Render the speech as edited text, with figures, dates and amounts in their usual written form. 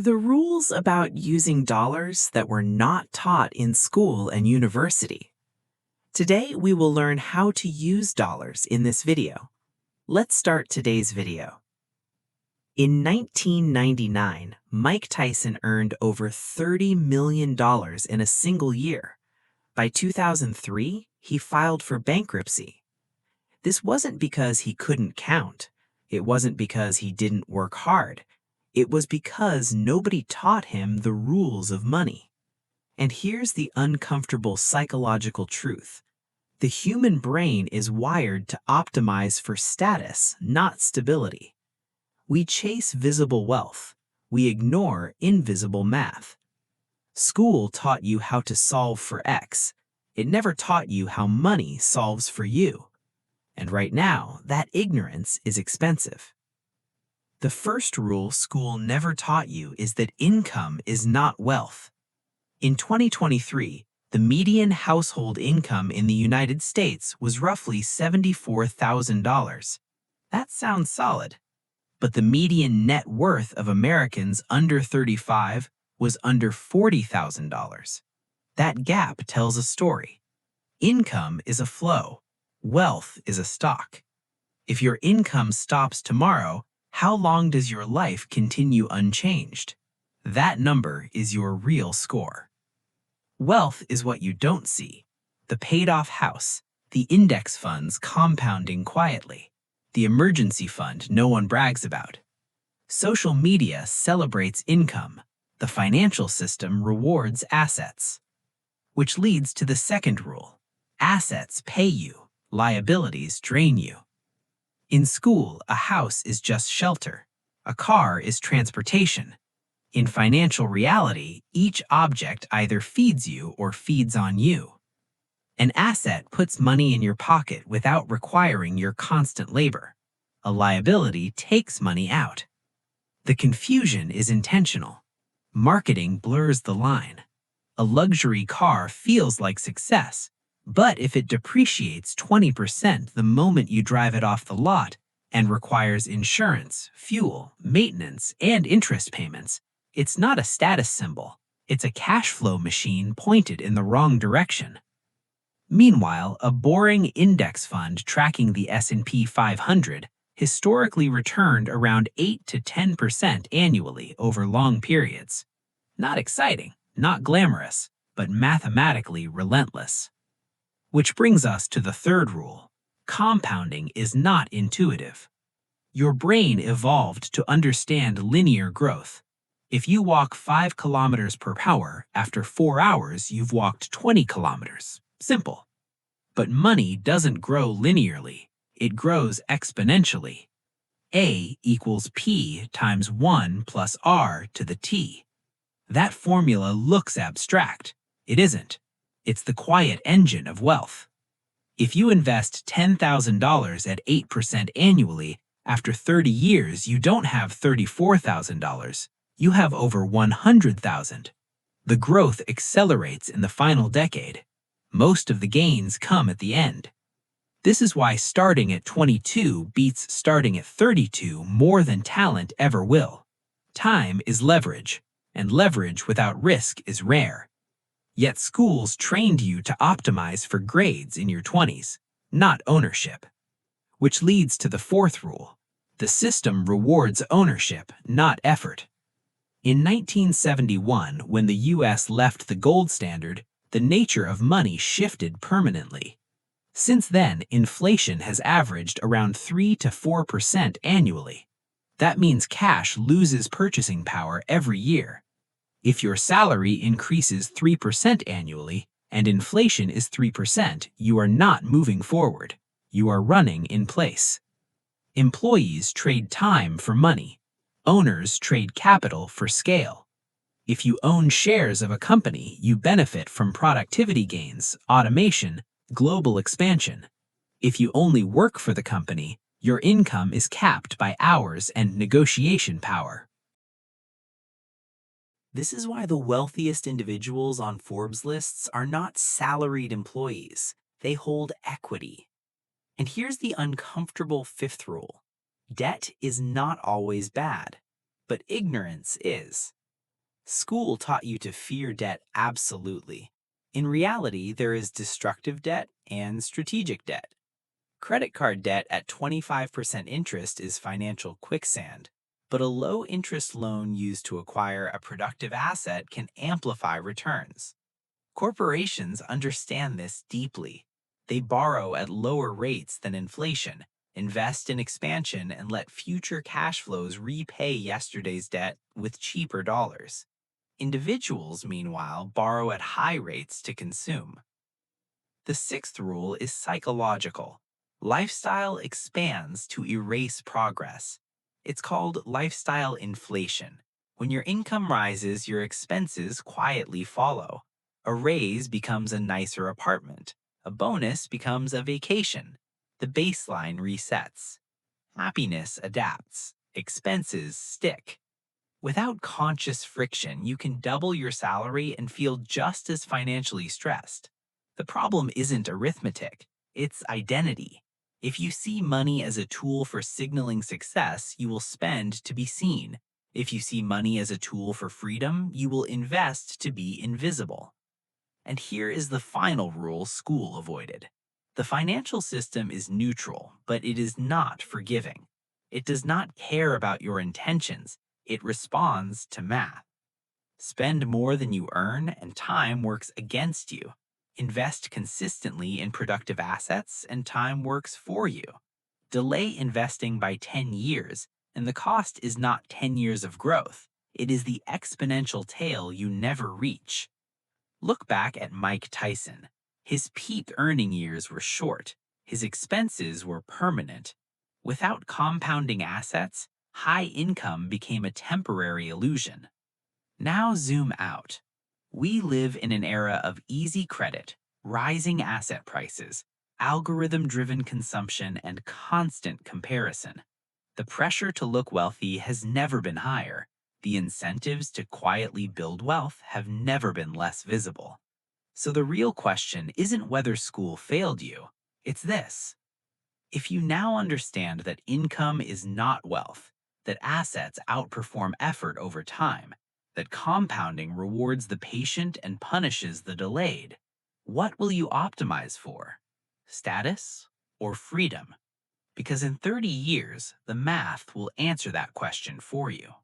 The rules about using dollars that were not taught in school and university. Today, we will learn how to use dollars in this video. Let's start today's video. In 1999, Mike Tyson earned over $30 million in a single year. By 2003, he filed for bankruptcy. This wasn't because he couldn't count. It wasn't because he didn't work hard. It was because nobody taught him the rules of money. And here's the uncomfortable psychological truth. The human brain is wired to optimize for status, not stability. We chase visible wealth. We ignore invisible math. School taught you how to solve for X. It never taught you how money solves for you. And right now, that ignorance is expensive. The first rule school never taught you is that income is not wealth. In 2023, the median household income in the United States was roughly $74,000. That sounds solid. But the median net worth of Americans under 35 was under $40,000. That gap tells a story. Income is a flow. Wealth is a stock. If your income stops tomorrow, how long does your life continue unchanged? That number is your real score. Wealth is what you don't see. The paid-off house, the index funds compounding quietly, the emergency fund no one brags about. Social media celebrates income. The financial system rewards assets. Which leads to the second rule. Assets pay you. Liabilities drain you. In school, a house is just shelter. A car is transportation. In financial reality, each object either feeds you or feeds on you. An asset puts money in your pocket without requiring your constant labor. A liability takes money out. The confusion is intentional. Marketing blurs the line. A luxury car feels like success. But if it depreciates 20% the moment you drive it off the lot and requires insurance, fuel, maintenance, and interest payments, it's not a status symbol. It's a cash flow machine pointed in the wrong direction. Meanwhile, a boring index fund tracking the S&P 500 historically returned around 8 to 10% annually over long periods. Not exciting, not glamorous, but mathematically relentless. Which brings us to the third rule. Compounding is not intuitive. Your brain evolved to understand linear growth. If you walk 5 kilometers per hour, after 4 hours, you've walked 20 kilometers. Simple. But money doesn't grow linearly. It grows exponentially. A equals P times 1 plus R to the T. That formula looks abstract. It isn't. It's the quiet engine of wealth. If you invest $10,000 at 8% annually, after 30 years you don't have $34,000. You have over $100,000. The growth accelerates in the final decade. Most of the gains come at the end. This is why starting at 22 beats starting at 32 more than talent ever will. Time is leverage, and leverage without risk is rare. Yet schools trained you to optimize for grades in your 20s, not ownership. Which leads to the fourth rule. The system rewards ownership, not effort. In 1971, when the U.S. left the gold standard, the nature of money shifted permanently. Since then, inflation has averaged around 3 to 4% annually. That means cash loses purchasing power every year. If your salary increases 3% annually and inflation is 3%, you are not moving forward. You are running in place. Employees trade time for money. Owners trade capital for scale. If you own shares of a company, you benefit from productivity gains, automation, global expansion. If you only work for the company, your income is capped by hours and negotiation power. This is why the wealthiest individuals on Forbes lists are not salaried employees. They hold equity. And here's the uncomfortable fifth rule. Debt is not always bad, but ignorance is. School taught you to fear debt absolutely. In reality, there is destructive debt and strategic debt. Credit card debt at 25% interest is financial quicksand, but a low interest loan used to acquire a productive asset can amplify returns. Corporations understand this deeply. They borrow at lower rates than inflation, invest in expansion, and let future cash flows repay yesterday's debt with cheaper dollars. Individuals, meanwhile, borrow at high rates to consume. The sixth rule is psychological. Lifestyle expands to erase progress. It's called lifestyle inflation. When your income rises, your expenses quietly follow. A raise becomes a nicer apartment. A bonus becomes a vacation. The baseline resets. Happiness adapts. Expenses stick. Without conscious friction, you can double your salary and feel just as financially stressed. The problem isn't arithmetic, it's identity. If you see money as a tool for signaling success, you will spend to be seen. If you see money as a tool for freedom, you will invest to be invisible. And here is the final rule school avoided. The financial system is neutral, but it is not forgiving. It does not care about your intentions. It responds to math. Spend more than you earn, and time works against you. Invest consistently in productive assets, and time works for you. Delay investing by 10 years, and the cost is not 10 years of growth. It is the exponential tail you never reach. Look back at Mike Tyson. His peak earning years were short. His expenses were permanent. Without compounding assets, high income became a temporary illusion. Now zoom out. We live in an era of easy credit, rising asset prices, algorithm-driven consumption, and constant comparison. The pressure to look wealthy has never been higher. The incentives to quietly build wealth have never been less visible. So the real question isn't whether school failed you, it's this. If you now understand that income is not wealth, that assets outperform effort over time, that compounding rewards the patient and punishes the delayed, what will you optimize for? Status or freedom? Because in 30 years, the math will answer that question for you.